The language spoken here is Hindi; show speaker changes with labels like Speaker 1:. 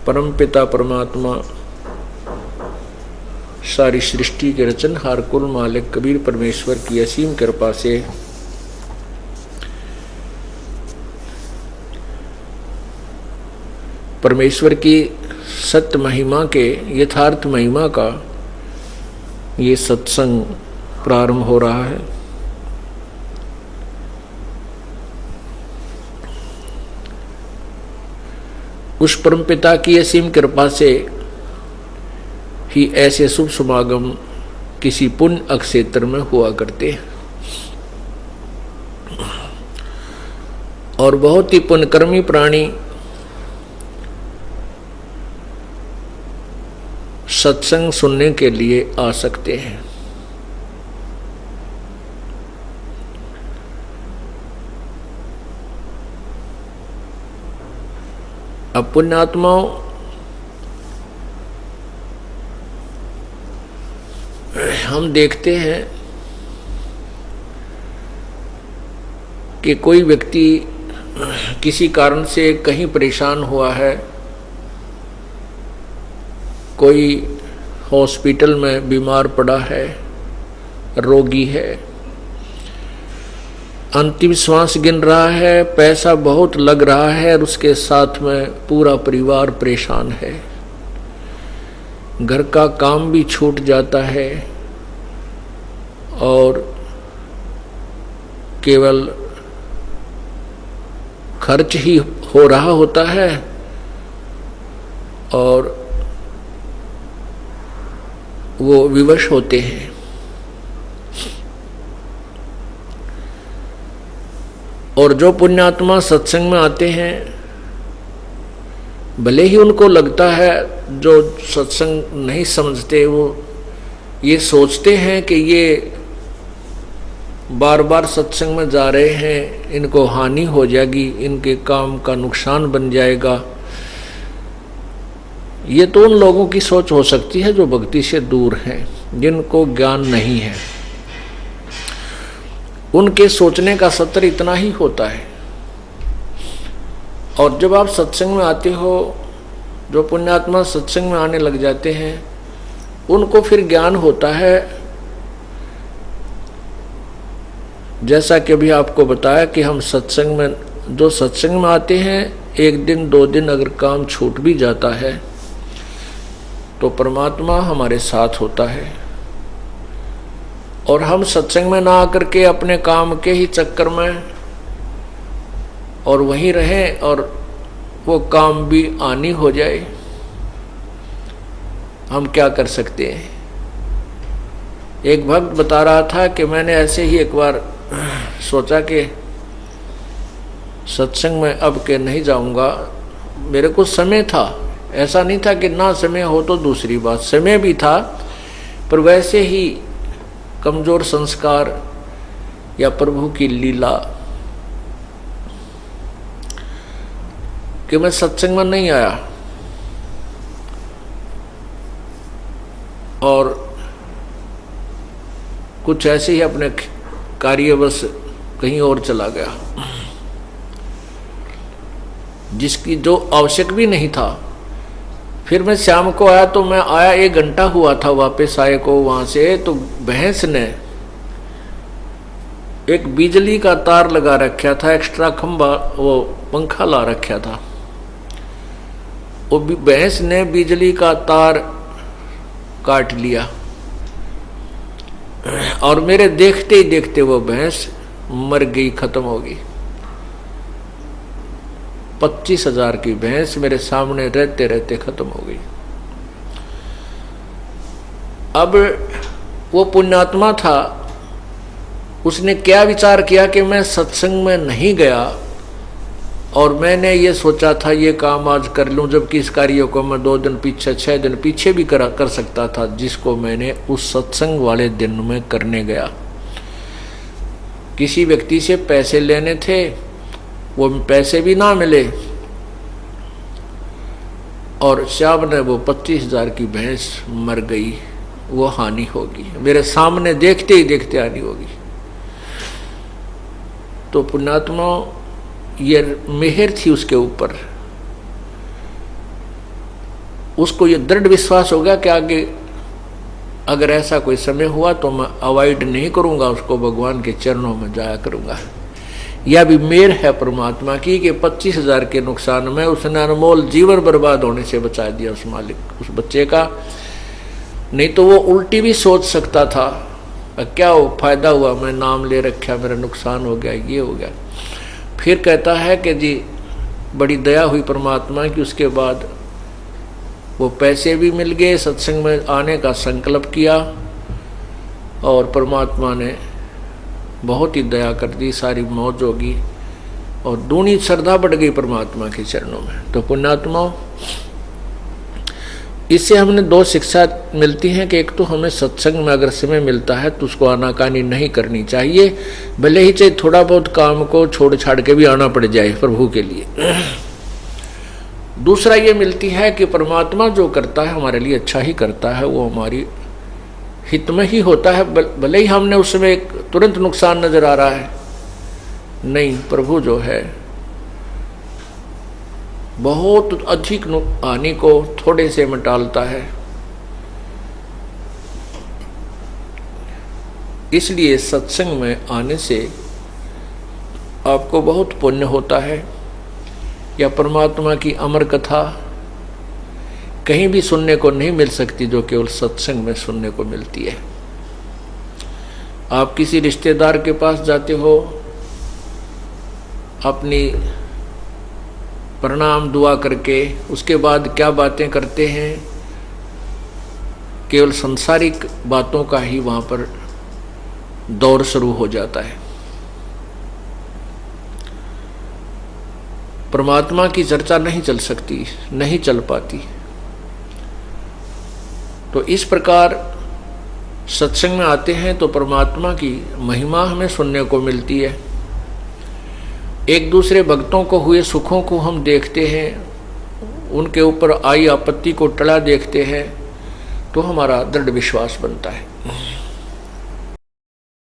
Speaker 1: परमपिता परमात्मा सारी सृष्टि के रचनहार कुल मालिक कबीर परमेश्वर की असीम कृपा से परमेश्वर की सत्य महिमा के यथार्थ महिमा का ये सत्संग प्रारंभ हो रहा है। उस परमपिता की असीम कृपा से ही ऐसे शुभ समागम किसी पुण्य अक्षेत्र में हुआ करते हैं और बहुत ही पुण्यकर्मी प्राणी सत्संग सुनने के लिए आ सकते हैं। अब पुण्यात्माओं, हम देखते हैं कि कोई व्यक्ति किसी कारण से कहीं परेशान हुआ है, कोई हॉस्पिटल में बीमार पड़ा है, रोगी है, अंतिम श्वास गिन रहा है, पैसा बहुत लग रहा है और उसके साथ में पूरा परिवार परेशान है, घर का काम भी छूट जाता है और केवल खर्च ही हो रहा होता है और वो विवश होते हैं। और जो पुण्यात्मा सत्संग में आते हैं, भले ही उनको लगता है, जो सत्संग नहीं समझते वो ये सोचते हैं कि ये बार बार सत्संग में जा रहे हैं, इनको हानि हो जाएगी, इनके काम का नुकसान बन जाएगा। ये तो उन लोगों की सोच हो सकती है जो भक्ति से दूर हैं, जिनको ज्ञान नहीं है। उनके सोचने का सत्र इतना ही होता है। और जब आप सत्संग में आते हो, जो पुण्यात्मा सत्संग में आने लग जाते हैं, उनको फिर ज्ञान होता है। जैसा कि अभी आपको बताया कि हम सत्संग में, जो सत्संग में आते हैं, एक दिन दो दिन अगर काम छूट भी जाता है तो परमात्मा हमारे साथ होता है और हम सत्संग में ना आकर के अपने काम के ही चक्कर में और वहीं रहें और वो काम भी आनी हो जाए, हम क्या कर सकते हैं। एक भक्त बता रहा था कि मैंने ऐसे ही एक बार सोचा कि सत्संग में अब के नहीं जाऊंगा। मेरे को समय था, ऐसा नहीं था कि ना समय हो तो दूसरी बात, समय भी था, पर वैसे ही कमजोर संस्कार या प्रभु की लीला कि मैं सत्संग में नहीं आया और कुछ ऐसे ही अपने कार्यवश कहीं और चला गया, जिसकी जो आवश्यक भी नहीं था। फिर मैं शाम को आया तो मैं आया, 1 घंटा हुआ था वापस आए को वहां से, तो भैंस ने एक बिजली का तार लगा रखा था, एक्स्ट्रा खंभा, वो पंखा ला रखा था। वो भैंस ने बिजली का तार काट लिया और मेरे देखते ही देखते वो भैंस मर गई, खत्म हो गई। 25,000 की भैंस मेरे सामने रहते रहते खत्म हो गई। अब वो पुण्यात्मा था, उसने क्या विचार किया कि मैं सत्संग में नहीं गया और मैंने ये सोचा था ये काम आज कर लूं, जबकि इस कार्य को मैं 2 दिन पीछे 6 दिन पीछे भी कर सकता था, जिसको मैंने उस सत्संग वाले दिन में करने गया। किसी व्यक्ति से पैसे लेने थे, वो पैसे भी ना मिले और शाम ने वो 25,000 की भैंस मर गई, वो हानि होगी, मेरे सामने देखते ही देखते हानि होगी। तो पुण्यात्मा ये मेहर थी उसके ऊपर, उसको ये दृढ़ विश्वास हो गया कि आगे अगर ऐसा कोई समय हुआ तो मैं अवॉइड नहीं करूंगा, उसको भगवान के चरणों में जाया करूंगा। यह भी मेर है परमात्मा की कि 25,000 के नुकसान में उसने अनमोल जीवन बर्बाद होने से बचा दिया उस मालिक, उस बच्चे का। नहीं तो वो उल्टी भी सोच सकता था, क्या फायदा हुआ, मैं नाम ले रखा, मेरा नुकसान हो गया, ये हो गया। फिर कहता है कि जी बड़ी दया हुई परमात्मा की, उसके बाद वो पैसे भी मिल गए, सत्संग में आने का संकल्प किया और परमात्मा ने बहुत ही दया कर दी, सारी मौज होगी और दूनी श्रद्धा बढ़ गई परमात्मा के चरणों में। तो पुण्यात्माओं, इससे हमने दो शिक्षा मिलती हैं कि एक तो हमें सत्संग में अगर समय मिलता है तो उसको आनाकानी नहीं करनी चाहिए, भले ही चाहे थोड़ा बहुत काम को छोड़ छाड़ के भी आना पड़ जाए प्रभु के लिए। दूसरा ये मिलती है कि परमात्मा जो करता है हमारे लिए अच्छा ही करता है, वो हमारी हित में ही होता है, भले ही हमने उसमें एक तुरंत नुकसान नजर आ रहा है। नहीं, प्रभु जो है बहुत अधिक हानि को थोड़े से में टालता है। इसलिए सत्संग में आने से आपको बहुत पुण्य होता है। या परमात्मा की अमर कथा कहीं भी सुनने को नहीं मिल सकती जो केवल सत्संग में सुनने को मिलती है। आप किसी रिश्तेदार के पास जाते हो, अपनी प्रणाम दुआ करके उसके बाद क्या बातें करते हैं, केवल सांसारिक बातों का ही वहाँ पर दौर शुरू हो जाता है। परमात्मा की चर्चा नहीं चल सकती, नहीं चल पाती। तो इस प्रकार सत्संग में आते हैं तो परमात्मा की महिमा हमें सुनने को मिलती है। एक दूसरे भक्तों को हुए सुखों को हम देखते हैं, उनके ऊपर आई आपत्ति को टला देखते हैं, तो हमारा दृढ़ विश्वास बनता है।